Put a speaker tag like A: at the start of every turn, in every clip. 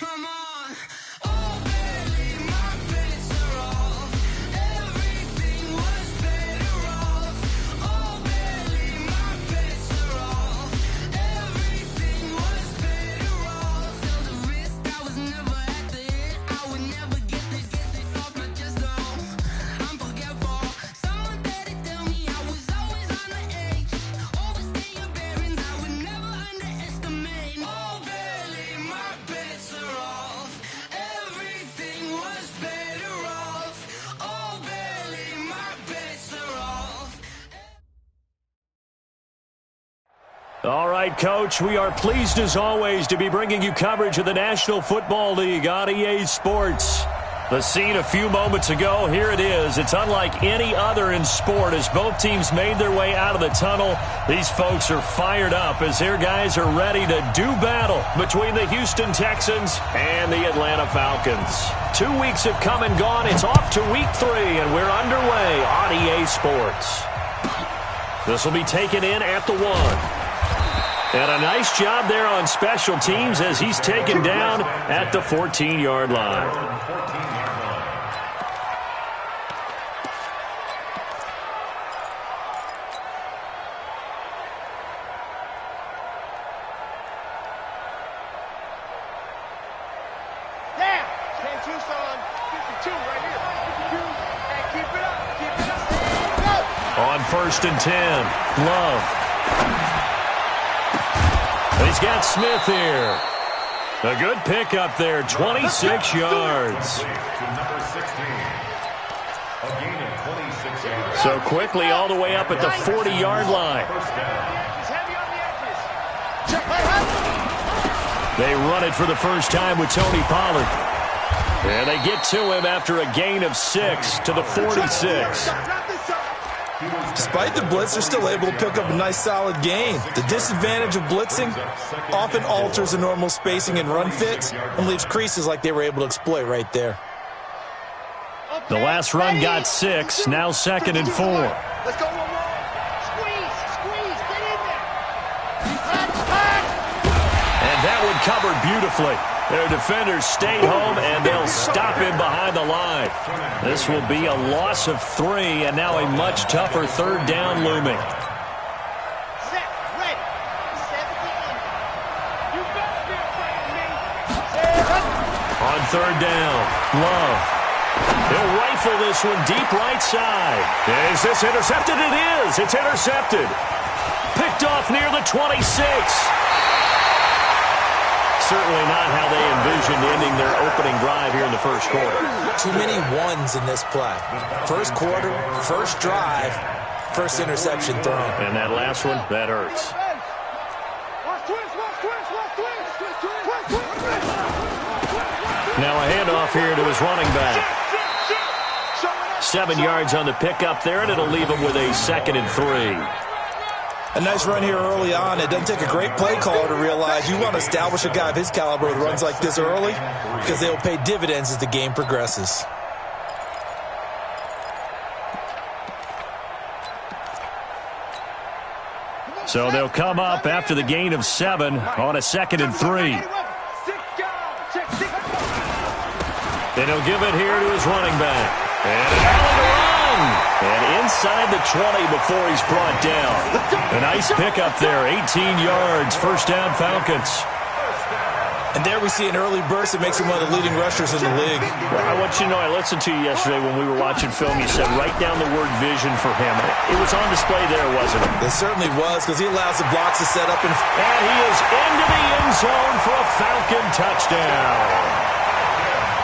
A: Come on. Oh, barely, my bets are off. Everything was better off. Oh, barely, my bets are off. Everything was better off. Felt the risk, I was never at the hit. I would never get this off my chest, though. I'm forgetful. Someone better tell me I was always on the edge. Overstay your bearings, I would never underestimate. Oh, barely, my bets are off. Everything was better off. Oh, barely, my bets are off.
B: All right, Coach, we are pleased as always to be bringing you coverage of the National Football League on EA Sports. The scene a few moments ago, here it is. It's unlike any other in sport as both teams made their way out of the tunnel. These folks are fired up as their guys are ready to do battle between the Houston Texans and the Atlanta Falcons. 2 weeks have come and gone. It's off to week 3, and we're underway on EA Sports. This will be taken in at the 1. And a nice job there on special teams as he's taken down at the 14-yard line. On 1st and 10, Love. He's got Smith here. A good pickup there, 26 yards. So quickly all the way up at the 40-yard line. They run it for the first time with Tony Pollard. And they get to him after a gain of 6 to the 46.
C: Despite the blitz, they're still able to pick up a nice solid gain. The disadvantage of blitzing often alters the normal spacing and run fits and leaves creases like they were able to exploit right there.
B: The last run got 6, now 2nd and 4.
D: Let's go one more. Squeeze, get in there.
B: And that one covered beautifully. Their defenders stay home, and they'll stop him behind the line. This will be a loss of 3, and now a much tougher 3rd down looming.
D: Set, ready. 17. You better be afraid of me.
B: On 3rd down, Love. He'll rifle this one deep right side. Is this intercepted? It is. It's intercepted. Picked off near the 26. Certainly not how they envisioned ending their opening drive here in the first quarter.
C: Too many ones in this play. First quarter, first drive, first interception thrown.
B: And that last one, that hurts. Now a handoff here to his running back. 7 yards on the pickup there, and it'll leave him with a 2nd and 3.
C: A nice run here early on. It doesn't take a great play caller to realize you want to establish a guy of his caliber with runs like this early because they will pay dividends as the game progresses.
B: So they'll come up after the gain of 7 on a 2nd and 3. Then he'll give it here to his running back. And an alley to run. And inside the 20 before he's brought down. A nice pickup there, 18 yards, 1st down Falcons.
C: And there we see an early burst that makes him one of the leading rushers in the league.
B: Well, I want you to know, I listened to you yesterday when we were watching film. You said write down the word vision for him. It was on display there, wasn't it?
C: It certainly was because he allows the blocks to set up. And
B: he is into the end zone for a Falcon touchdown.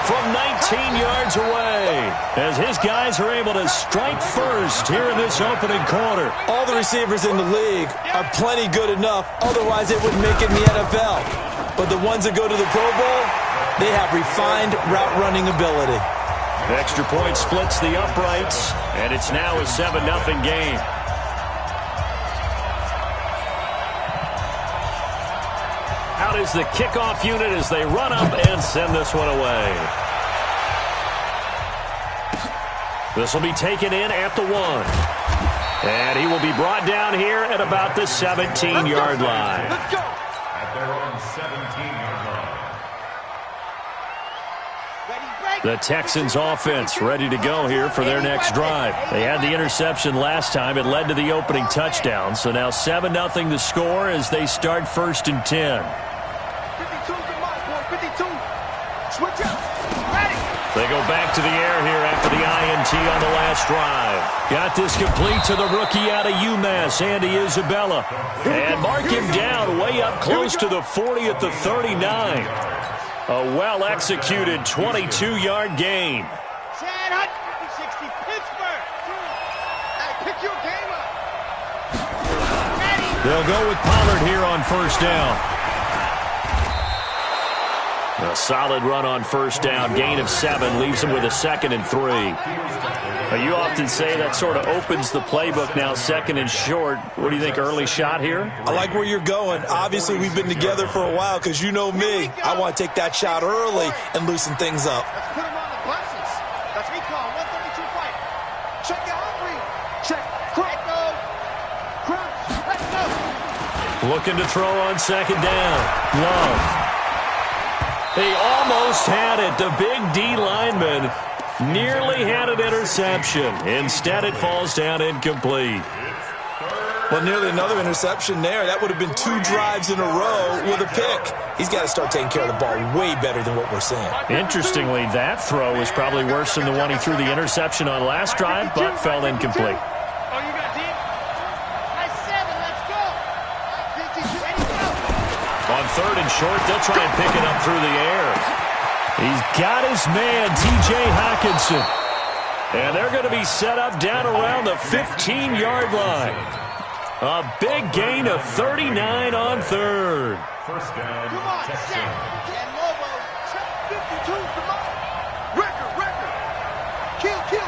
B: From 19 yards away, as his guys are able to strike first here in this opening quarter.
C: All the receivers in the league are plenty good enough, otherwise they wouldn't make it in the NFL. But the ones that go to the Pro Bowl, they have refined route running ability.
B: Extra point splits the uprights, and it's now a 7-0 game. Out is the kickoff unit as they run up and send this one away. This will be taken in at the 1. And he will be brought down here at about the 17-yard line.
E: At their own 17-yard line.
B: The Texans offense ready to go here for their next drive. They had the interception last time. It led to the opening touchdown. So now 7-0 the score as they start 1st and 10.
D: 52's the mark, boy. 52. Switch up. Ready.
B: They go back to the air here after the INT on the last drive. Got this complete to the rookie out of UMass, Andy Isabella. And mark him down way up close to the 40 at the 39. A well-executed 22-yard gain.
D: Chad Hunt, 60 Pittsburgh. Hey, pick your game up. Ready.
B: They'll go with Pollard here on 1st down. A solid run on 1st down. Gain of 7 leaves them with a 2nd and 3. You often say that sort of opens the playbook now, 2nd and short. What do you think, early shot here?
C: I like where you're going. Obviously, we've been together for a while because you know me. I want to take that shot early and loosen things up.
D: Let's put him on the buses. That's recall, 132 fight. Check your hungry. Check. Let go. Crunch. Let's go.
B: Looking to throw on 2nd down. Love. He almost had it. The big D lineman nearly had an interception. Instead, it falls down incomplete.
C: Well, nearly another interception there. That would have been 2 drives in a row with a pick. He's got to start taking care of the ball way better than what we're seeing.
B: Interestingly, that throw was probably worse than the one he threw the interception on last drive, but fell incomplete.
D: Oh, you got deep? That's 7. Let's go. 52. Ready, go.
B: On 3rd and short, they'll try and pick it up through the air. He's got his man, T.J. Hockenson. And they're going to be set up down around the 15-yard line. A big gain of 39 on 3rd.
D: Come on, set. And Lobo. Check 52's the mark. Record. Kill. Turn it.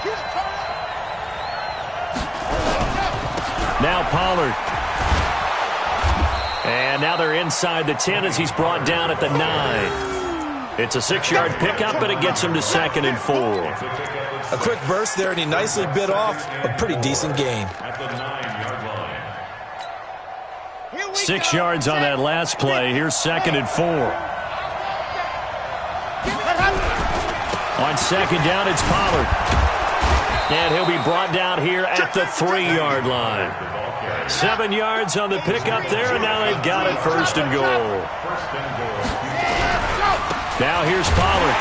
D: Kill. Turn it.
B: Now Pollard. And now they're inside the 10 as he's brought down at the 9. It's a 6-yard pickup, but it gets him to 2nd and 4.
C: A quick burst there, and he nicely bit off a pretty decent gain.
B: 6 yards on that last play. Here's 2nd and 4. On 2nd down, it's Pollard. And he'll be brought down here at the 3-yard line. 7 yards on the pickup there, and now they've got it 1st and goal. Now here's Pollard.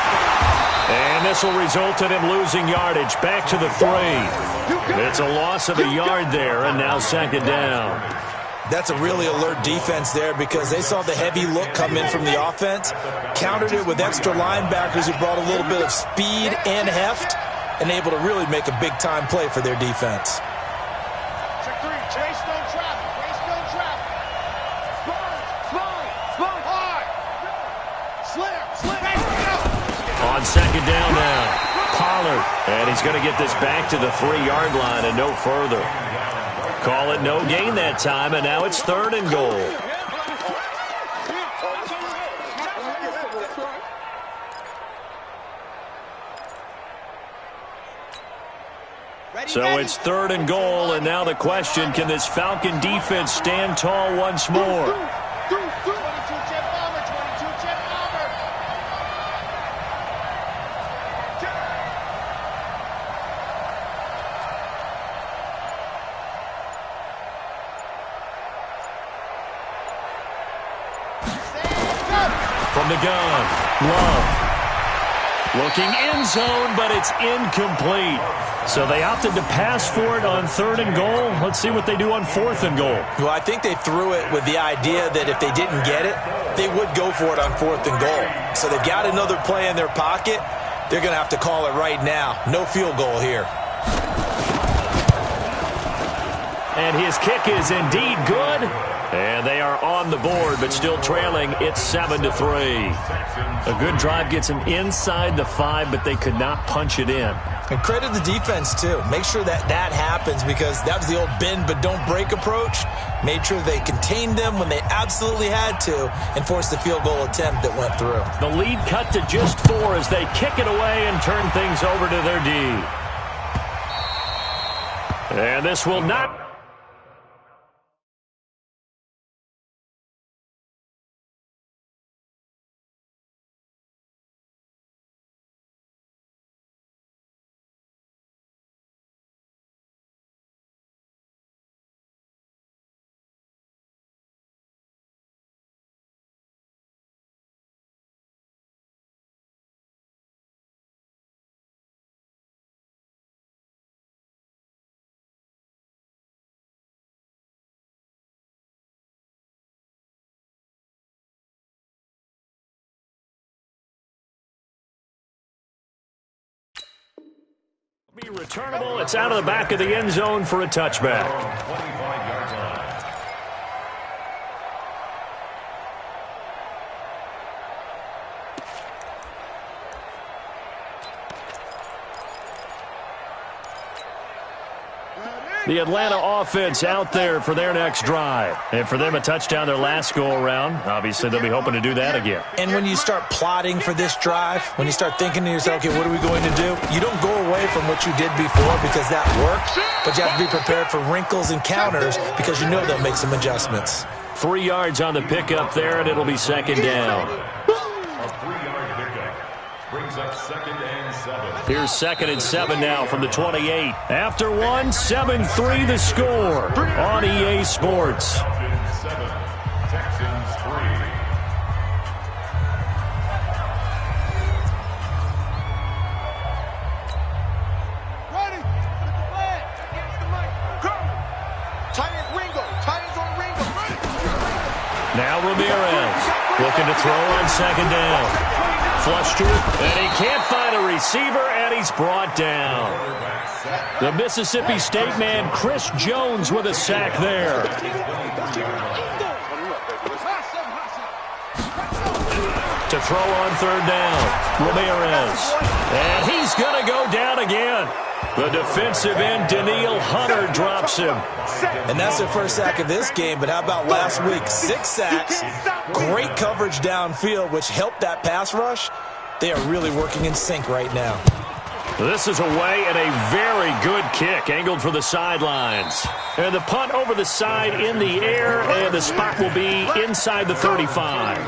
B: And this will result in him losing yardage. Back to the 3. It's a loss of a yard there, and now 2nd down.
C: That's a really alert defense there because they saw the heavy look come in from the offense, countered it with extra linebackers who brought a little bit of speed and heft, and able to really make a big-time play for their defense.
D: Check 3. Trace don't travel. Spun. Hard. Slim.
B: On 2nd down now, Pollard. And he's going to get this back to the 3-yard line and no further. Call it no gain that time, and now it's 3rd and goal. So it's 3rd and goal, and now the question, can this Falcon defense stand tall once more?
D: 22 Jet Bomber.
B: From the gun, Love. Looking end zone, but it's incomplete. So they opted to pass for it on 3rd and goal. Let's see what they do on 4th and goal.
C: Well, I think they threw it with the idea that if they didn't get it, they would go for it on 4th and goal. So they've got another play in their pocket. They're going to have to call it right now. No field goal here.
B: And his kick is indeed good. And they are on the board, but still trailing. It's 7-3. A good drive gets them inside the 5, but they could not punch it in.
C: And credit the defense, too. Make sure that happens because that was the old bend but don't break approach. Made sure they contained them when they absolutely had to and forced the field goal attempt that went through.
B: The lead cut to just 4 as they kick it away and turn things over to their D. And this will not Be returnable. It's out of the back of the end zone for a touchback.
E: 25-yard line.
B: The Atlanta offense out there for their next drive. And for them, a touchdown their last go-around. Obviously, they'll be hoping to do that again.
C: And when you start plotting for this drive, when you start thinking to yourself, okay, what are we going to do? You don't go away from what you did before because that worked, but you have to be prepared for wrinkles and counters because you know they'll make some adjustments.
B: 3 yards on the pickup there, and it'll be second down.
E: A 3-yard pickup brings up 2nd and 7.
B: Here's 2nd and 7 now from the 28. After 1, 7-3 the score on EA Sports.
E: Falcons 7, Texans 3.
D: Ready? Against the mic. Go. Titans Ringo. Titans on Ringo. Ready?
B: Now Ramirez looking to throw on second down. Flush to it, and he can't find a receiver, and he's brought down. The Mississippi State man, Chris Jones, with a sack there. To throw on third down, Ramirez. And he's going to go down again. The defensive end, Danielle Hunter, drops him.
C: And that's their first sack of this game, but how about last week? 6 sacks, great coverage downfield, which helped that pass rush. They are really working in sync right now.
B: This is away and a very good kick, angled for the sidelines. And the punt over the side in the air, and the spot will be inside the 35.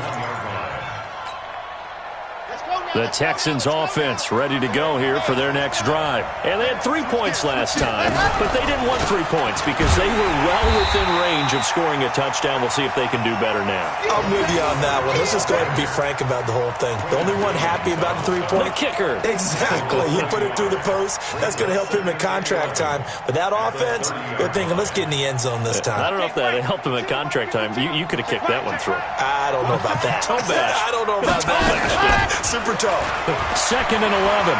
B: The Texans offense ready to go here for their next drive. And they had 3 points last time, but they didn't want 3 points because they were well within range of scoring a touchdown. We'll see if they can do better now.
C: I'm with you on that one. Let's just go ahead and be frank about the whole thing. The only one happy about the 3-point
B: kicker.
C: Exactly. He put it through the post. That's going to help him in contract time. But that offense, they're thinking, let's get in the end zone this time.
B: I don't know if that helped him at contract time. You could have kicked that one through.
C: I don't know about that.
B: Toe bash.
C: I don't know about that. Super toe.
B: 2nd and 11.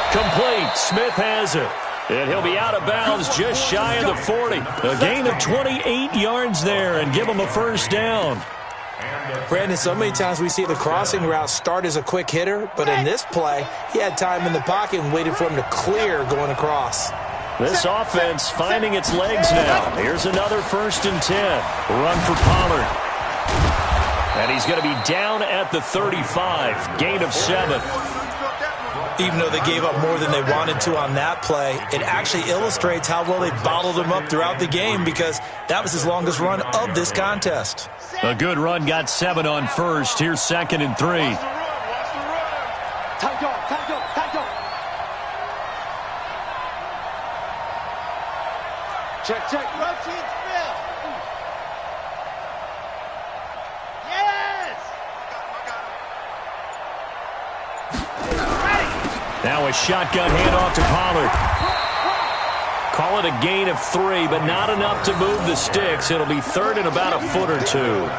B: Complete. Smith has it. And he'll be out of bounds just shy of the 40. A gain of 28 yards there and give him a first down.
C: Brandon, so many times we see the crossing route start as a quick hitter, but in this play, he had time in the pocket and waited for him to clear going across.
B: This offense finding its legs now. Here's another 1st and 10. Run for Pollard. And he's going to be down at the 35. Gain of 7.
C: Even though they gave up more than they wanted to on that play, it actually illustrates how well they bottled him up throughout the game because that was his longest run of this contest.
B: A good run got 7 on first. Here's 2nd and 3.
D: Tight dog. Check. Routine spell. Yes!
B: Now a shotgun handoff to Pollard. Call it a gain of 3, but not enough to move the sticks. It'll be 3rd and about a foot or 2.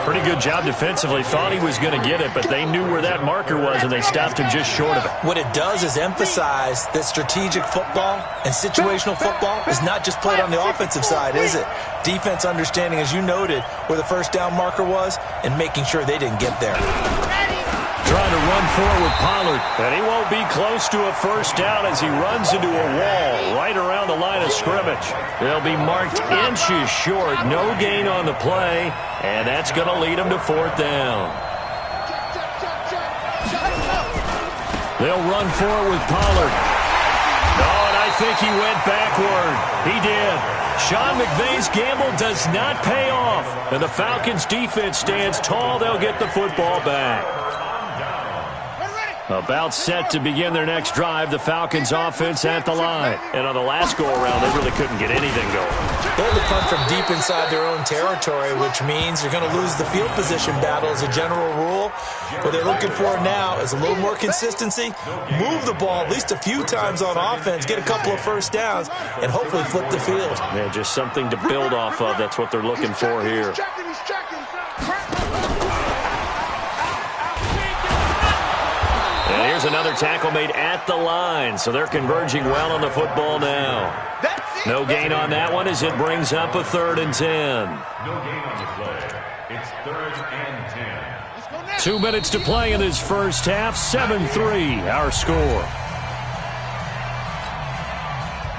B: Pretty good job defensively. Thought he was going to get it, but they knew where that marker was, and they stopped him just short of it.
C: What it does is emphasize that strategic football and situational football is not just played on the offensive side, is it? Defense understanding, as you noted, where the first down marker was and making sure they didn't get there.
B: Trying to run forward with Pollard, and he won't be close to a first down as he runs into a wall right around the line of scrimmage. They'll be marked inches short, no gain on the play, and that's going to lead him to 4th down. They'll run forward with Pollard. Oh, and I think he went backward. He did. Sean McVay's gamble does not pay off, and the Falcons' defense stands tall. They'll get the football back. About set to begin their next drive, the Falcons offense at the line. And on the last go-around, they really couldn't get anything going.
C: They had to punt from deep inside their own territory, which means you're going to lose the field position battle as a general rule. What they're looking for now is a little more consistency, move the ball at least a few times on offense, get a couple of first downs, and hopefully flip the field.
B: Yeah, just something to build off of. That's what they're looking for here. And there's another tackle made at the line, so they're converging well on the football now. No gain on that one as it brings up a 3rd and 10.
E: No gain on the play. It's 3rd and 10.
B: 2 minutes to play in this first half. 7-3, our score.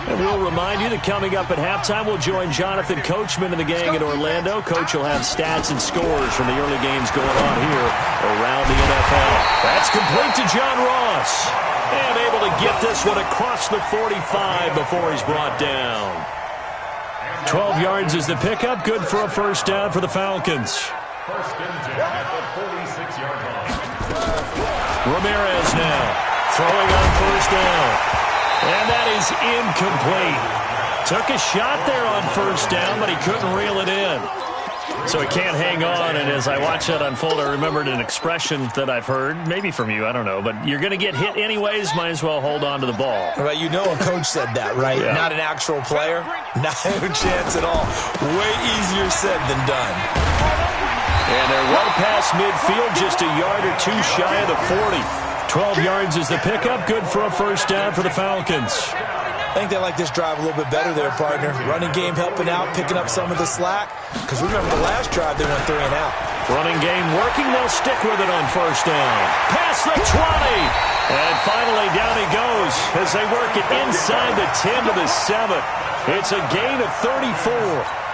B: And we'll remind you that coming up at halftime, we'll join Jonathan Coachman and the gang in Orlando. Coach will have stats and scores from the early games going on here around the NFL. That's complete to John Ross. And able to get this one across the 45 before he's brought down. 12 yards is the pickup. Good for a first down for the Falcons.
E: 1st and 10 at the 46-yard line.
B: Ramirez now throwing on first down. And that is incomplete. Took a shot there on first down, but he couldn't reel it in. So he can't hang on, and as I watch that unfold, I remembered an expression that I've heard, maybe from you, I don't know, but you're going to get hit anyways, might as well hold on to the ball.
C: Well, you know a coach said that, right?
B: Yeah.
C: Not an actual player. Not a chance at all. Way easier said than done.
B: And they're well past midfield, just a yard or two shy of the 40. 12 yards is the pickup. Good for a first down for the Falcons.
C: I think they like this drive a little bit better there, partner. Running game helping out, picking up some of the slack. Because remember the last drive, they went 3 and out.
B: Running game working. They'll stick with it on first down. Past the 20. And finally down he goes as they work it inside the 10 to the 7. It's a gain of 34.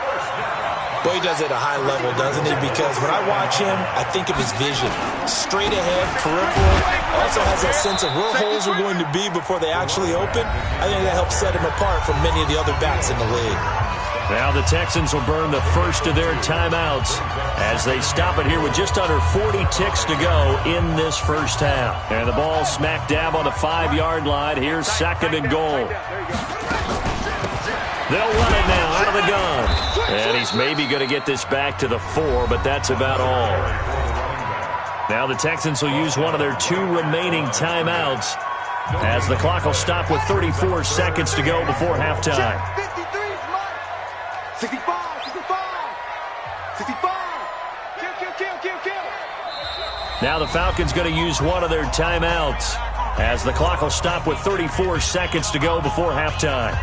C: Boy, he does it at a high level, doesn't he? Because when I watch him, I think of his vision. Straight ahead, peripheral. Also has that sense of where holes are going to be before they actually open. I think that helps set him apart from many of the other backs in the league.
B: Now the Texans will burn the first of their timeouts as they stop it here with just under 40 ticks to go in this first half. And the ball smack dab on the 5-yard line. Here's 2nd and goal. They'll run it now out of the gun. And he's maybe going to get this back to the 4, but that's about all. Now the Texans will use one of their 2 remaining timeouts as the clock will stop with 34 seconds to go before halftime.
D: 65, 65. Kill.
B: Now the Falcons going to use one of their timeouts as the clock will stop with 34 seconds to go before halftime.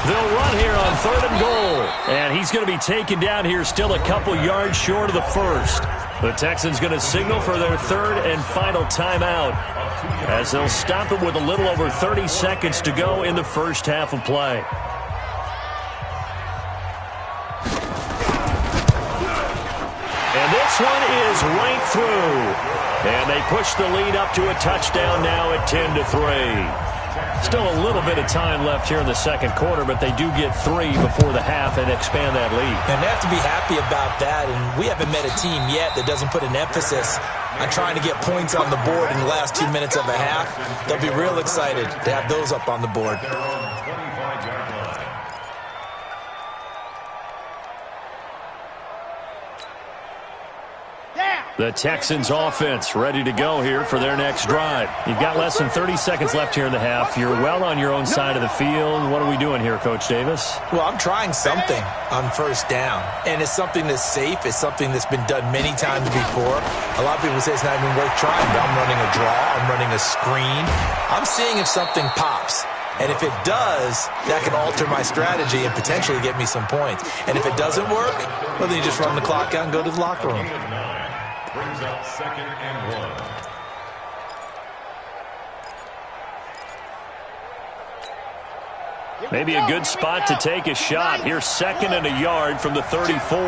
B: They'll run here on 3rd and goal. And he's going to be taken down here still a couple yards short of the first. The Texans going to signal for their 3rd and final timeout as they'll stop it with a little over 30 seconds to go in the first half of play. And this one is right through. And they push the lead up to a touchdown now at 10-3. Still a little bit of time left here in the second quarter, but they do get 3 before the half and expand that lead.
C: And they have to be happy about that, and we haven't met a team yet that doesn't put an emphasis on trying to get points on the board in the last 2 minutes of a half. They'll be real excited to have those up on the board.
B: The Texans offense ready to go here for their next drive. You've got less than 30 seconds left here in the half. You're well on your own side of the field. What are we doing here, Coach Davis?
C: Well, I'm trying something on first down, and it's something that's safe. It's something that's been done many times before. A lot of people say it's not even worth trying, but I'm running a draw. I'm running a screen. I'm seeing if something pops. And if it does, that can alter my strategy and potentially get me some points. And if it doesn't work, well, then you just run the clock out and go to the locker room.
E: Brings up 2nd and 1.
B: Maybe a good spot to take a shot. Here's 2nd and a yard from the 34.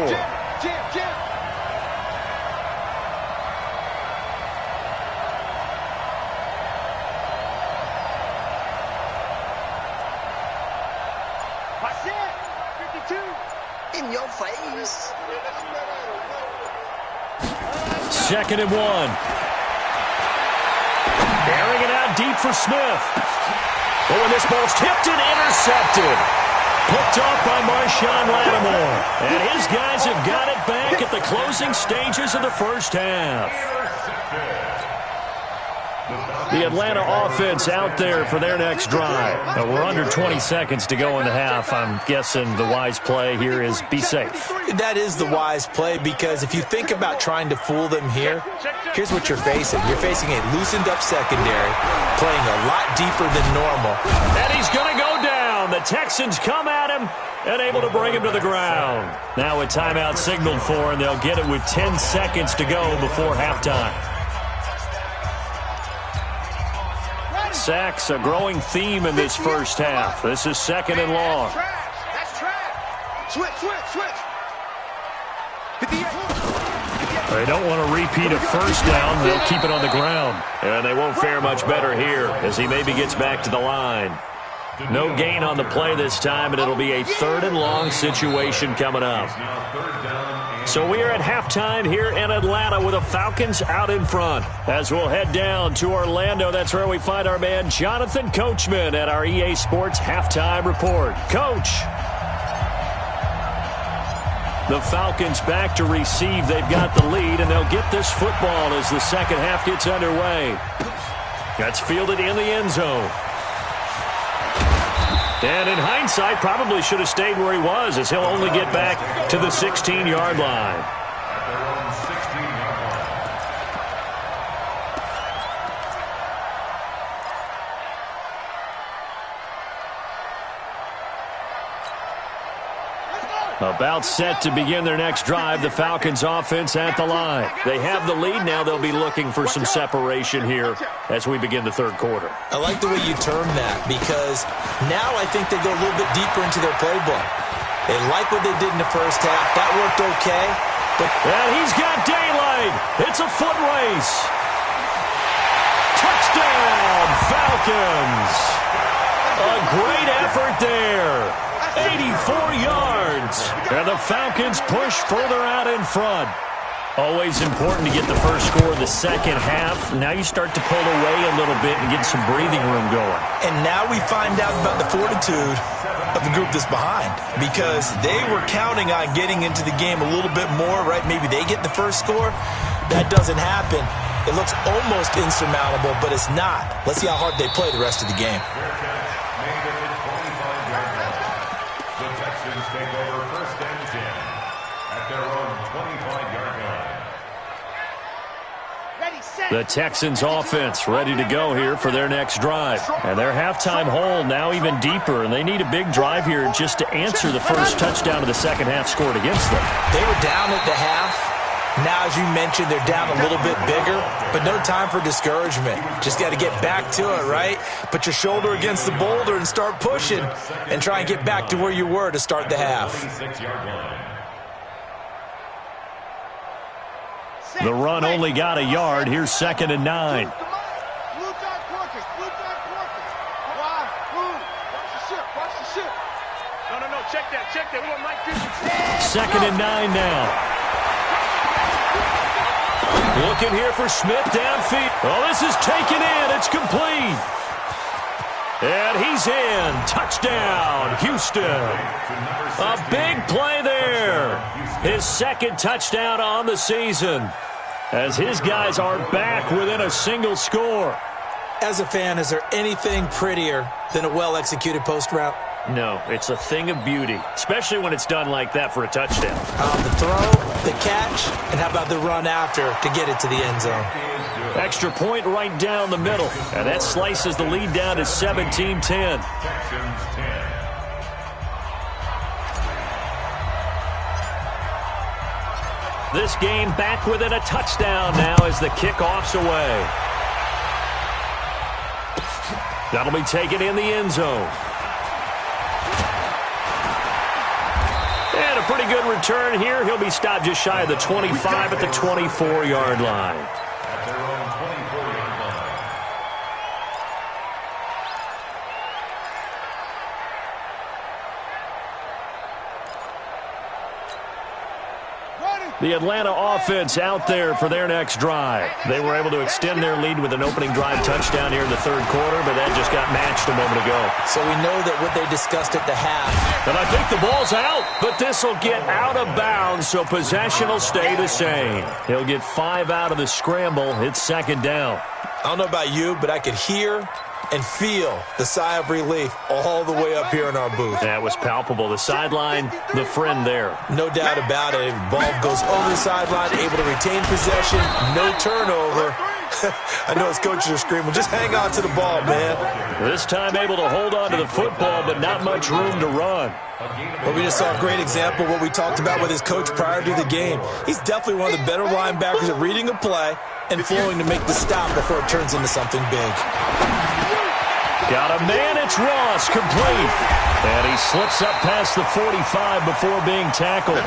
D: In your face.
B: 2nd and 1. Airing it out deep for Smith. Oh, and this ball's tipped and intercepted. Picked off by Marshawn Lattimore. And his guys have got it back at the closing stages of the first half. The Atlanta offense out there for their next drive. We're under 20 seconds to go in the half. I'm guessing the wise play here is be safe.
C: That is the wise play, because if you think about trying to fool them here, here's what you're facing. You're facing a loosened-up secondary, playing a lot deeper than normal.
B: And he's going to go down. The Texans come at him and able to bring him to the ground. Now a timeout signaled for, and they'll get it with 10 seconds to go before halftime. Sacks, a growing theme in this first half. This is second and long.
D: That's trash. Switch.
B: They don't want to repeat a first down. They'll keep it on the ground. And they won't fare much better here as he maybe gets back to the line. No gain on the play this time, and it'll be a third and long situation coming up. So we are at halftime here in Atlanta with the Falcons out in front. As we'll head down to Orlando, that's where we find our man Jonathan Coachman at our EA Sports Halftime Report. Coach. The Falcons back to receive. They've got the lead, and they'll get this football as the second half gets underway. That's fielded in the end zone. And in hindsight, probably should have stayed where he was, as he'll only get back to the 16-yard line. About set to begin their next drive, the Falcons offense at the line. They have the lead now. They'll be looking for some separation here as we begin the third quarter.
C: I like the way you term that, because now I think they go a little bit deeper into their playbook. They like what they did in the first half. That worked okay.
B: And he's got daylight. It's a foot race. Touchdown, Falcons. A great effort there. 84 yards. And the Falcons push further out in front. Always important to get the first score of the second half. Now you start to pull away a little bit and get some breathing room going.
C: And now we find out about the fortitude of the group that's behind, because they were counting on getting into the game a little bit more, right? Maybe they get the first score. That doesn't happen. It looks almost insurmountable, but it's not. Let's see how hard they play the rest of the game.
E: Take over first and 10 at their own 25-yard line.
B: The Texans offense ready to go here for their next drive. And their halftime hole now even deeper, and they need a big drive here just to answer the first touchdown of the second half scored against them.
C: They were down at the half. Now, as you mentioned, they're down a little bit bigger, but no time for discouragement. Just got to get back to it, right? Put your shoulder against the boulder and start pushing and try and get back to where you were to start the half.
B: The run only got a yard. Here's second and 9. Second and 9 now. Looking here for Smith downfield. Oh, this is taken in. It's complete. And he's in. Touchdown, Houston. A big play there. His second touchdown on the season, as his guys are back within a single score.
C: As a fan, is there anything prettier than a well-executed post route?
B: No, it's a thing of beauty, especially when it's done like that for a touchdown.
C: The throw, the catch, and how about the run after to get it to the end zone?
B: Extra point right down the middle, and that slices the lead down to 17-10. This game back within a touchdown now as the kickoff's away. That'll be taken in the end zone. And a pretty good return here. He'll be stopped just shy of the 25 at the 24-yard line.
E: At their own 24-yard line.
B: The Atlanta offense out there for their next drive. They were able to extend their lead with an opening drive touchdown here in the third quarter, but that just got matched a moment ago.
C: So we know that what they discussed at the half.
B: And I think the ball's out, but this will get out of bounds, so possession will stay the same. He'll get 5 out of the scramble. It's second down.
C: I don't know about you, but I could hear and feel the sigh of relief all the way up here in our booth.
B: That was palpable. The sideline, the friend there.
C: No doubt about it. Ball goes over the sideline, able to retain possession, no turnover. I know his coaches are screaming, just hang on to the ball, man.
B: This time able to hold on to the football, but not much room to run.
C: Well, we just saw a great example of what we talked about with his coach prior to the game. He's definitely one of the better linebackers at reading a play and flowing to make the stop before it turns into something big.
B: Got a man, it's Ross, complete. And he slips up past the 45 before being tackled.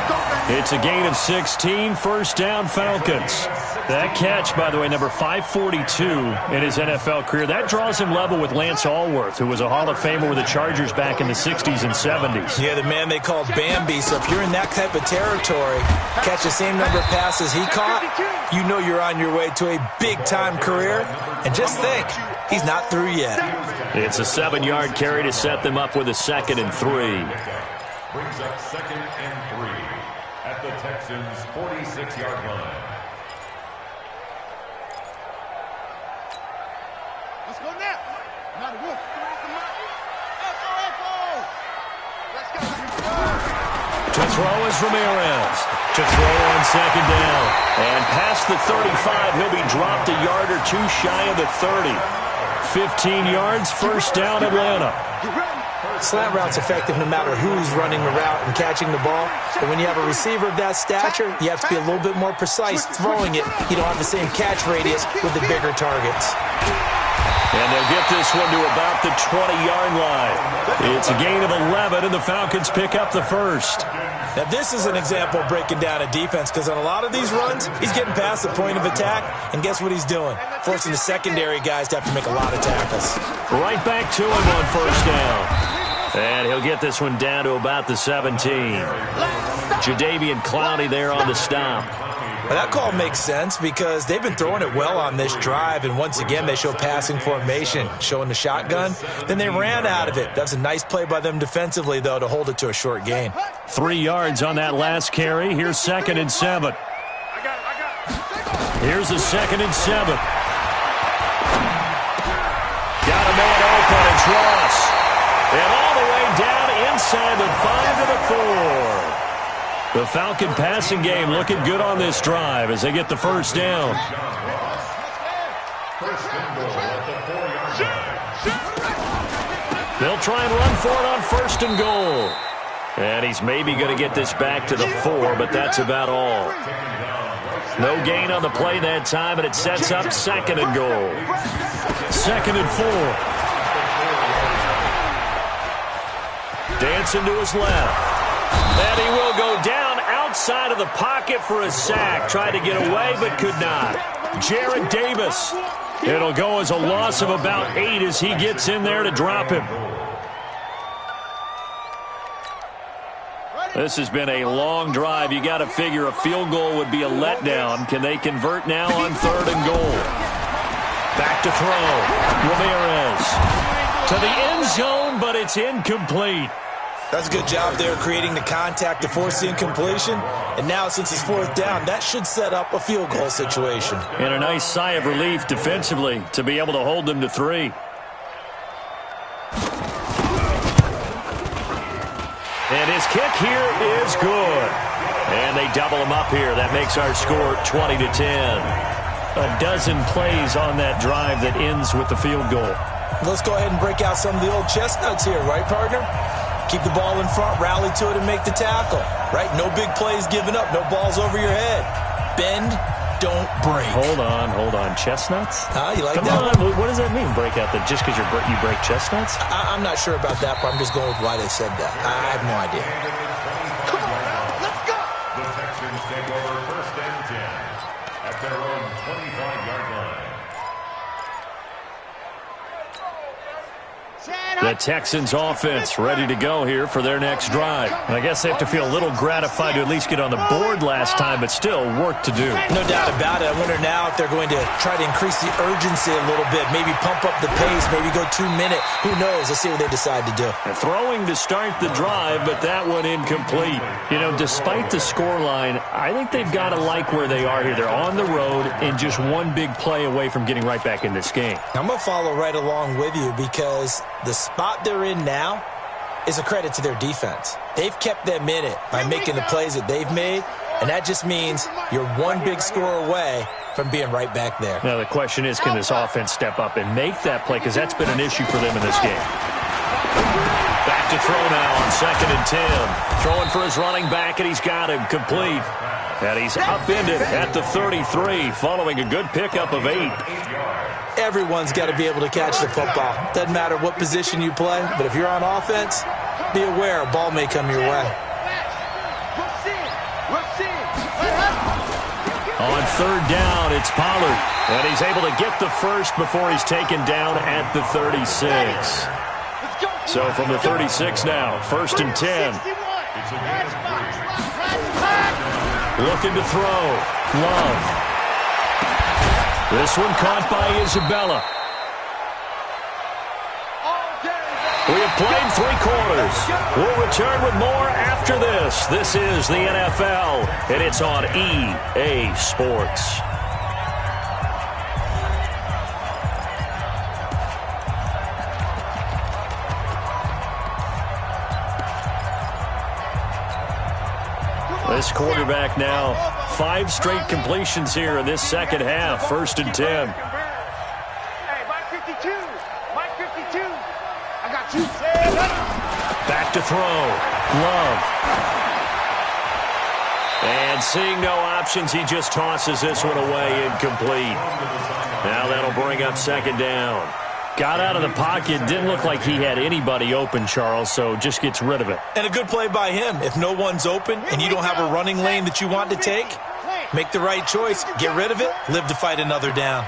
B: It's a gain of 16, first down Falcons. That catch, by the way, number 542 in his NFL career. That draws him level with Lance Allworth, who was a Hall of Famer with the Chargers back in the 60s and 70s.
C: Yeah, the man they called Bambi. So if you're in that type of territory, catch the same number of passes he caught, you know you're on your way to a big-time career. And just think, he's not through yet.
B: It's a 7-yard carry to set them up with a 2nd and 3.
E: Brings up 2nd and 3 at the Texans' 46-yard line.
D: Let's go now. Not a wolf. Echo. Let's go.
B: To throw is Ramirez. To throw on 2nd down. And past the 35, he'll be dropped a yard or two shy of the 30. 15 yards, first down Atlanta.
C: Slant route's effective no matter who's running the route and catching the ball. But when you have a receiver of that stature, you have to be a little bit more precise throwing it. You don't have the same catch radius with the bigger targets.
B: And they'll get this one to about the 20-yard line. It's a gain of 11, and the Falcons pick up the first.
C: Now, this is an example of breaking down a defense, because on a lot of these runs, he's getting past the point of attack, and guess what he's doing? Forcing the secondary guys to have to make a lot of tackles.
B: Right back to him on first down. And he'll get this one down to about the 17. Jadeveon Clowney there on the stop.
C: Well, that call makes sense because they've been throwing it well on this drive, and once again they show passing formation, showing the shotgun. Then they ran out of it. That's a nice play by them defensively, though, to hold it to a short gain.
B: 3 yards on that last carry. Here's 2nd and 7. Here's a 2nd and 7. Got a man open. It's Ross. And all the way down inside the 5 to the 4. The Falcon passing game looking good on this drive as they get the first down.
E: First and goal at the 4-yard line.
B: They'll try and run for it on first and goal. And he's maybe going to get this back to the 4, but that's about all. No gain on the play that time, and it sets up 2nd and goal. 2nd and 4. Dancing to his left. And he will go down outside of the pocket for a sack. Tried to get away, but could not. Jarrad Davis. It'll go as a loss of about 8 as he gets in there to drop him. This has been a long drive. You got to figure a field goal would be a letdown. Can they convert now on 3rd and goal? Back to throw. Ramirez. To the end zone, but it's incomplete.
C: That's a good job there creating the contact to force the incompletion. And now, since it's 4th down, that should set up a field goal situation.
B: And a nice sigh of relief defensively to be able to hold them to 3. And his kick here is good. And they double him up here. That makes our score 20-10. A dozen plays on that drive that ends with the field goal.
C: Let's go ahead and break out some of the old chestnuts here, right, partner? Keep the ball in front, rally to it, and make the tackle, right? No big plays given up, no balls over your head. Bend, don't break.
B: Hold on. Chestnuts?
C: You like
B: Come
C: that?
B: on, what does that mean, break out? That just because you break chestnuts?
C: I'm not sure about that, but I'm just going with why they said that. I have no idea.
D: Come on now, let's go.
E: The Texans take over 1st and 10 at their own 25-yard line.
D: Stand
B: The Texans offense ready to go here for their next drive. And I guess they have to feel a little gratified to at least get on the board last time, but still work to do.
C: No doubt about it. I wonder now if they're going to try to increase the urgency a little bit, maybe pump up the pace, maybe go 2 minute. Who knows? Let's see what they decide to do.
B: And throwing to start the drive, but that one incomplete. You know, despite the scoreline, I think they've got to like where they are here. They're on the road and just one big play away from getting right back in this game.
C: I'm going to follow right along with you because the spot they're in now is a credit to their defense. They've kept them in it by making the plays that they've made, and that just means you're one big score away from being right back there.
B: Now the question is, can this offense step up and make that play? Because that's been an issue for them in this game. Back to throw now on 2nd and 10. Throwing for his running back, and he's got him complete. And he's upended at the 33 following a good pickup of 8.
C: Everyone's got to be able to catch the football. Doesn't matter what position you play, but if you're on offense, be aware a ball may come your way.
B: On 3rd down, it's Pollard. And he's able to get the first before he's taken down at the 36. So from the 36 now, 1st and 10. Looking to throw. Love. This one caught by Isabella. We have played 3 quarters. We'll return with more after this. This is the NFL, and it's on EA Sports. This quarterback now, 5 straight completions here in this second half. 1st and 10.
D: Hey, Mike 52. Mike 52. I got you.
B: Back to throw. Love. And seeing no options, he just tosses this one away, incomplete. Now that'll bring up 2nd down. Got out of the pocket, didn't look like he had anybody open, Charles, so just gets rid of it.
C: And a good play by him. If no one's open and you don't have a running lane that you want to take, make the right choice, get rid of it, live to fight another down.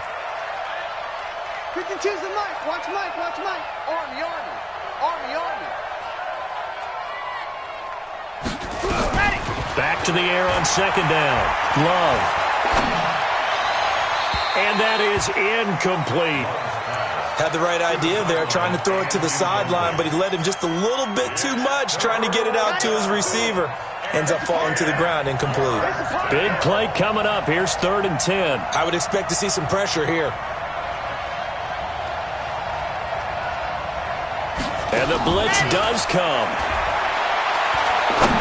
D: 52's the Mike. Watch Mike. Watch Mike. Army.
B: Back to the air on 2nd down. Love. And that is incomplete.
C: Had the right idea there, trying to throw it to the sideline, but he led him just a little bit too much, trying to get it out to his receiver. Ends up falling to the ground, incomplete.
B: Big play coming up. Here's 3rd and 10.
C: I would expect to see some pressure here.
B: And the blitz does come.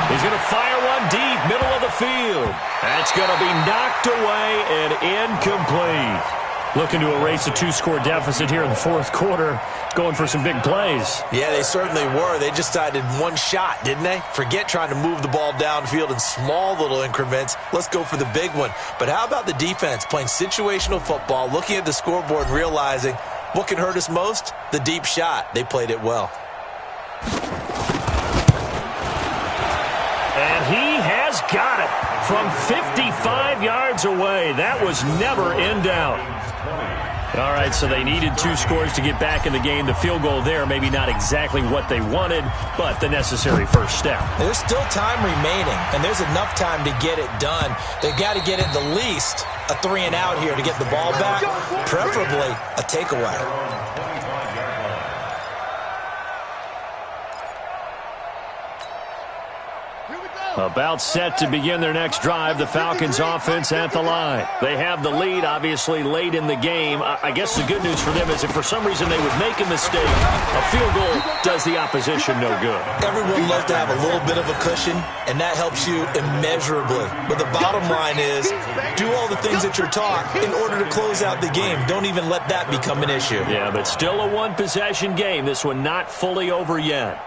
B: He's going to fire one deep, middle of the field. That's going to be knocked away and incomplete. Looking to erase a 2-score deficit here in the 4th quarter. Going for some big plays.
C: Yeah, they certainly were. They just decided one shot, didn't they? Forget trying to move the ball downfield in small little increments. Let's go for the big one. But how about the defense playing situational football, looking at the scoreboard, realizing what can hurt us most? The deep shot. They played it well.
B: And he has got it from 55 yards away. That was never in doubt. All right, so they needed 2 scores to get back in the game. The field goal there, maybe not exactly what they wanted, but the necessary first step.
C: There's still time remaining, and there's enough time to get it done. They've got to get at the least a 3 and out here to get the ball back, preferably a takeaway.
B: About set to begin their next drive, the Falcons offense at the line. They have the lead, obviously, late in the game. I guess the good news for them is if for some reason they would make a mistake, a field goal does the opposition no good.
C: Everyone loves to have a little bit of a cushion, and that helps you immeasurably. But the bottom line is, do all the things that you're taught in order to close out the game. Don't even let that become an issue.
B: Yeah, but still a one-possession game. This one not fully over yet.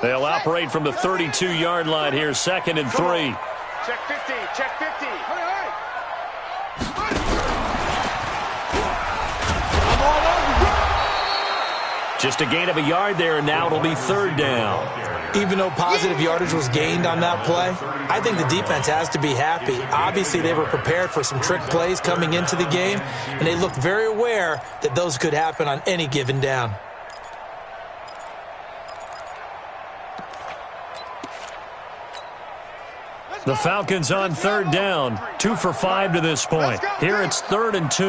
B: They'll operate from the 32-yard line here, 2nd and 3.
D: Check 50. Check 50. Hurry. I'm all over you.
B: Just a gain of a yard there, and now it'll be 3rd down.
C: Even though positive yardage was gained on that play, I think the defense has to be happy. Obviously, they were prepared for some trick plays coming into the game, and they looked very aware that those could happen on any given down.
B: The Falcons on third down, 2 for 5 to this point. Here it's 3rd and 2.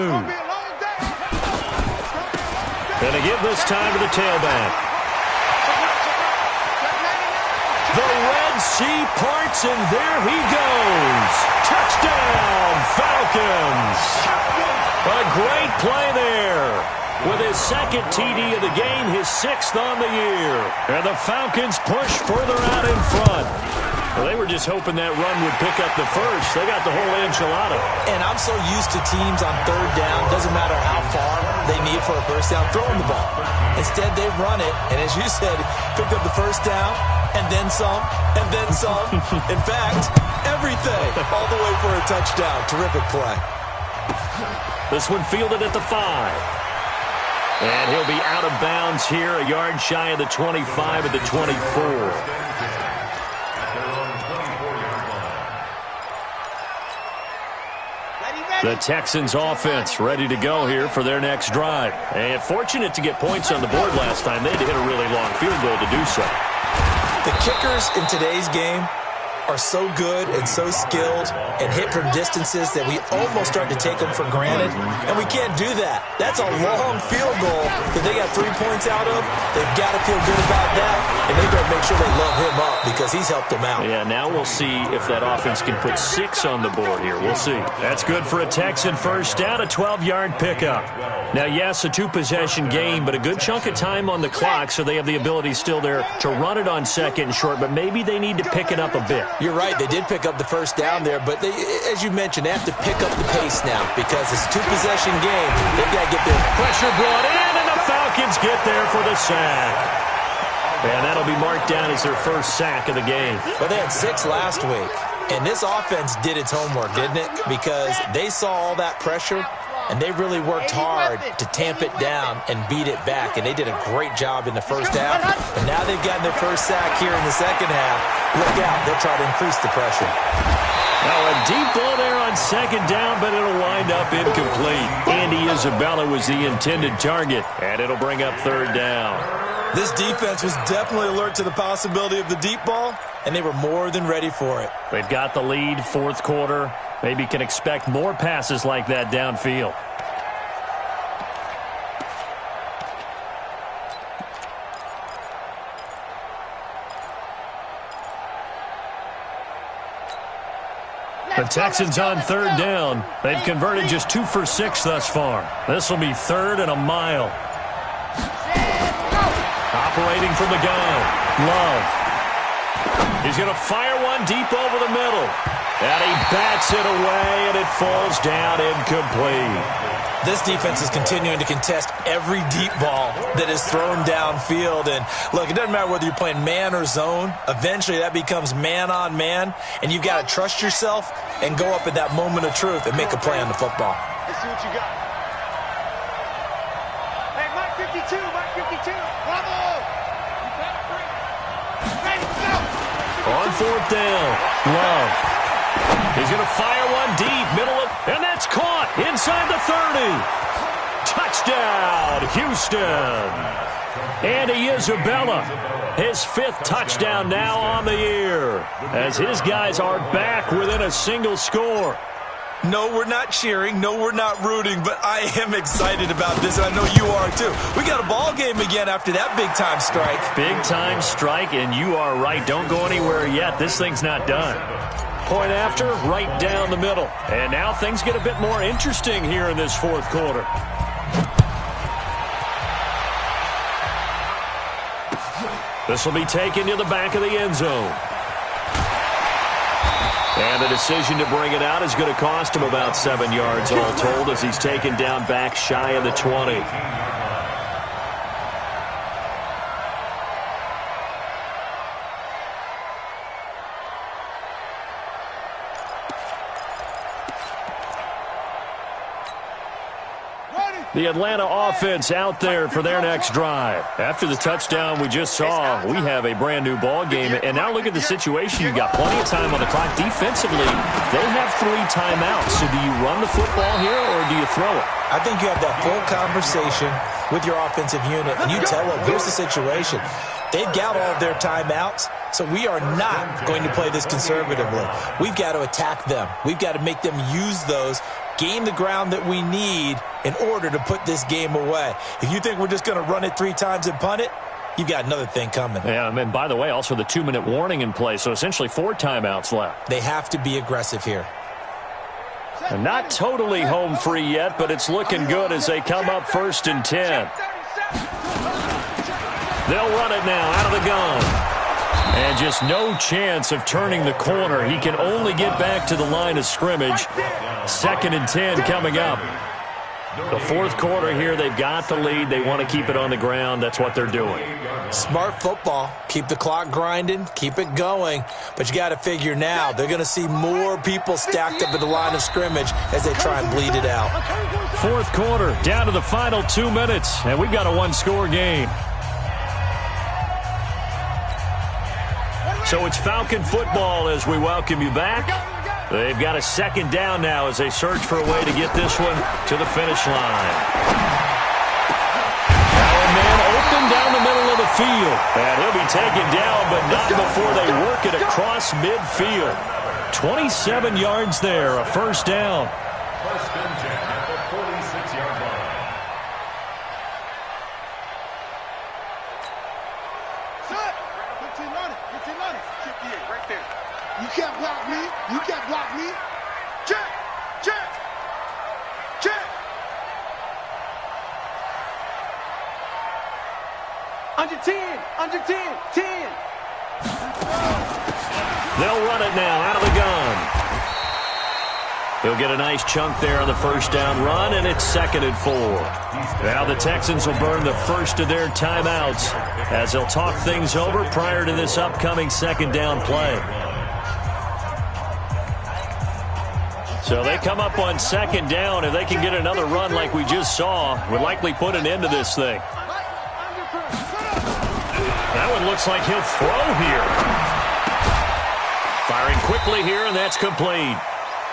B: Gonna give this time to the tailback. The Red Sea parts, and there he goes. Touchdown, Falcons. A great play there. With his second TD of the game, his 6th on the year. And the Falcons push further out in front. Well, they were just hoping that run would pick up the first. They got the whole enchilada.
C: And I'm so used to teams on third down, doesn't matter how far they need for a first down, throwing the ball. Instead, they run it, and as you said, picked up the first down, and then some, and then some. In fact, everything, all the way for a touchdown. Terrific play.
B: This one fielded at the 5. And he'll be out of bounds here, a yard shy of the 25 at the 24. The Texans offense ready to go here for their next drive. And fortunate to get points on the board last time. They had to hit a really long field goal to do so.
C: The kickers in today's game are so good and so skilled and hit from distances that we almost start to take them for granted, and we can't do that. That's a long field goal that they got 3 points out of. They've got to feel good about that, and they better make sure they love him up because he's helped them out.
B: Yeah, now we'll see if that offense can put 6 on the board here. We'll see. That's good for a Texan first down, a 12-yard pickup. Now, yes, a 2-possession game, but a good chunk of time on the clock, so they have the ability still there to run it on second and short, but maybe they need to pick it up a bit.
C: You're right. They did pick up the first down there, but they, as you mentioned, they have to pick up the pace now because it's a 2-possession game. They've got to get their
B: pressure brought in, and the Falcons get there for the sack. And that'll be marked down as their first sack of the game.
C: Well, they had 6 last week, and this offense did its homework, didn't it? Because they saw all that pressure, and they really worked hard to tamp it down and beat it back, and they did a great job in the first half. And now they've gotten their first sack here in the second half. Look out, they'll try to increase the pressure.
B: Now a deep ball there on second down, but it'll wind up incomplete. Andy Isabella was the intended target, and it'll bring up third down.
C: This defense was definitely alert to the possibility of the deep ball, and they were more than ready for it.
B: They've got the lead, fourth quarter. Maybe can expect more passes like that downfield. The Texans on third down. They've converted just 2 for 6 thus far. This will be 3rd and a mile. Operating from the gun, Love. He's going to fire one deep over the middle. And he bats it away, and it falls down incomplete.
C: This defense is continuing to contest every deep ball that is thrown downfield. And, look, it doesn't matter whether you're playing man or zone. Eventually, that becomes man-on-man, and you've got to trust yourself and go up at that moment of truth and make a play on the football.
D: Let's see what you got. Hey, Mike 52, Mike 52. Bravo! Ready, go!
B: On fourth down, Love. He's going to fire one deep, middle of, and that's caught inside the 30. Touchdown, Houston. Andy Isabella, his 5th touchdown now on the year, as his guys are back within a single score.
C: No, we're not cheering. No, we're not rooting, but I am excited about this, and I know you are too. We got a ball game again after that big-time strike.
B: Big-time strike, and you are right. Don't go anywhere yet. This thing's not done. Point after, right down the middle. And now things get a bit more interesting here in this fourth quarter. This will be taken to the back of the end zone. And the decision to bring it out is going to cost him about 7 yards all told as he's taken down back shy of the 20. The Atlanta offense out there for their next drive. After the touchdown we just saw, we have a brand-new ball game. And now look at the situation. You've got plenty of time on the clock. Defensively, they have 3 timeouts. So do you run the football here or do you throw it?
C: I think you have that full conversation with your offensive unit, and you tell them, here's the situation. They've got all of their timeouts, so we are not going to play this conservatively. We've got to attack them. We've got to make them use those, gain the ground that we need in order to put this game away. If you think we're just going to run it 3 times and punt it, you've got another thing coming.
B: Yeah, and by the way, also the 2-minute warning in play, so essentially 4 timeouts left.
C: They have to be aggressive here.
B: And not totally home free yet, but it's looking good as they come up 1st and 10. They'll run it now out of the gun. And just no chance of turning the corner. He can only get back to the line of scrimmage. 2nd and 10 coming up. The 4th quarter here, they've got the lead. They want to keep it on the ground. That's what they're doing.
C: Smart football. Keep the clock grinding. Keep it going. But you got to figure now, they're going to see more people stacked up at the line of scrimmage as they try and bleed it out.
B: 4th quarter, down to the final 2 minutes. And we've got a 1-score game. So it's Falcon football as we welcome you back. They've got a 2nd down now as they search for a way to get this one to the finish line. Now a man open down the middle of the field. And he'll be taken down, but not before they work it across midfield. 27 yards there, a 1st down.
E: 1st and 10 at the 46-yard line.
D: You can't block me. You can't block me. Check. Check. Check. Under 10. Under 10. 10.
B: They'll run it now out of the gun. They'll get a nice chunk there on the 1st down run, and it's 2nd and 4. Now the Texans will burn the first of their timeouts as they'll talk things over prior to this upcoming 2nd down play. So they come up on 2nd down. If they can get another run like we just saw, would likely put an end to this thing. That one looks like he'll throw here. Firing quickly here, and that's complete.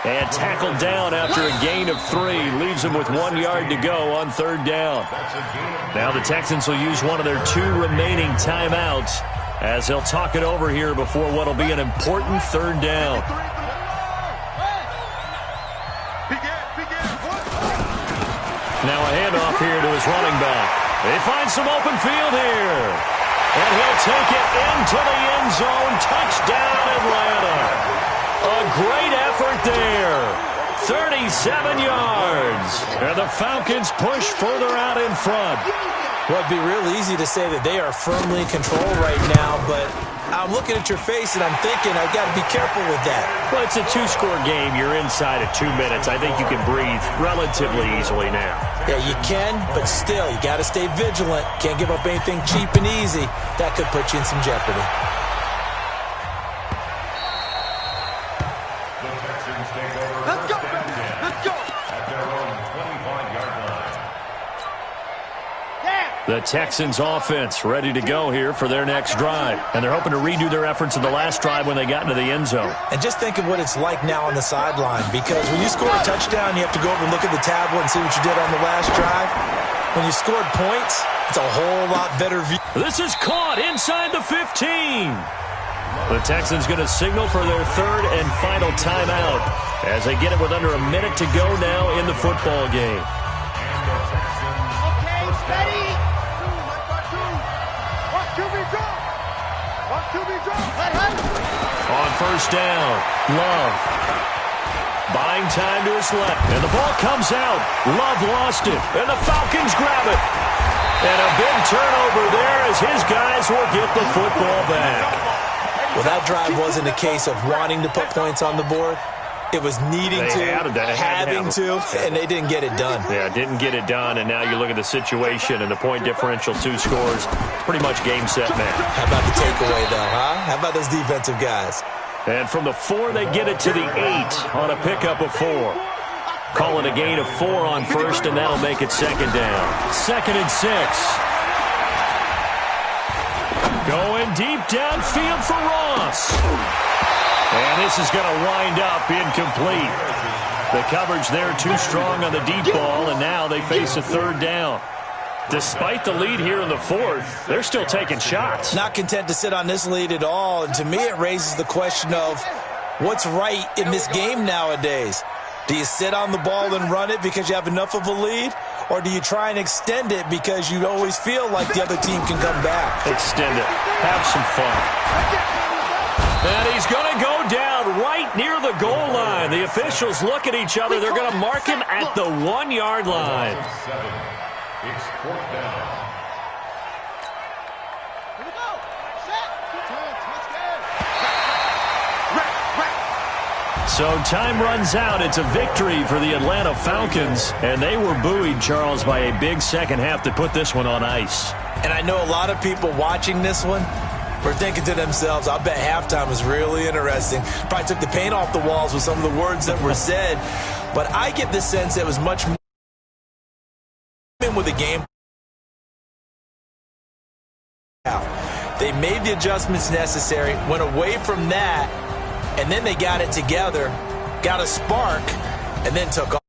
B: And tackled down after a gain of 3. Leaves him with 1 yard to go on 3rd down. Now the Texans will use one of their 2 remaining timeouts as they'll talk it over here before what will be an important 3rd down. Now a handoff here to his running back. They find some open field here. And he'll take it into the end zone. Touchdown, Atlanta. A great effort there. 37 yards. And the Falcons push further out in front.
C: Well, it'd be real easy to say that they are firmly in control right now, but I'm looking at your face and I'm thinking I've got to be careful with that.
B: Well, it's a 2-score game. You're inside of 2 minutes. I think you can breathe relatively easily now.
C: Yeah, you can, but still, you got to stay vigilant. Can't give up anything cheap and easy. That could put you in some jeopardy.
E: The Texans take over.
D: Let's go,
E: 1st and 10
D: let's go.
E: at their own 25-yard line.
B: The Texans offense ready to go here for their next drive. And they're hoping to redo their efforts in the last drive when they got into the end zone.
C: And just think of what it's like now on the sideline, because when you score a touchdown, you have to go over and look at the tablet and see what you did on the last drive. When you scored points, it's a whole lot better view.
B: This is caught inside the 15. The Texans going to signal for their 3rd and final timeout as they get it with under a minute to go now in the football game.
E: And the Texans
D: Okay,
E: first down.
D: steady.
B: On 1st down, Love. Buying time to his left, and the ball comes out. Love lost it, and the Falcons grab it. And a big turnover there as his guys will get the football back.
C: Well, that drive wasn't a case of wanting to put points on the board. It was needing to, having to, and they didn't get it done.
B: Yeah, didn't get it done, and now you look at the situation and the point differential, 2 scores, pretty much game, set, match.
C: How about the takeaway, though, huh? How about those defensive guys?
B: And from the 4, they get it to the 8 on a pickup of 4. Call it a gain of 4 on first, and that'll make it second down. 2nd and 6. Going deep downfield for Ross. And this is going to wind up incomplete. The coverage there too strong on the deep ball, and now they face a 3rd down. Despite the lead here in the 4th, they're still taking shots.
C: Not content to sit on this lead at all, and to me it raises the question of what's right in this game nowadays. Do you sit on the ball and run it because you have enough of a lead? Or do you try and extend it because you always feel like the other team can come back?
B: Extend it. Have some fun. And he's going to go down right near the goal line. The officials look at each other. They're going to mark him at the 1-yard line.
E: It's 4th down.
D: Here we go. Set.
B: So time runs out. It's a victory for the Atlanta Falcons. And they were buoyed, Charles, by a big second half to put this one on ice.
C: And I know a lot of people watching this one were thinking to themselves, I bet halftime was really interesting. Probably took the paint off the walls with some of the words that were said. But I get the sense it was much more with the game. They made the adjustments necessary, went away from that, and then they got it together, got a spark, and then took off.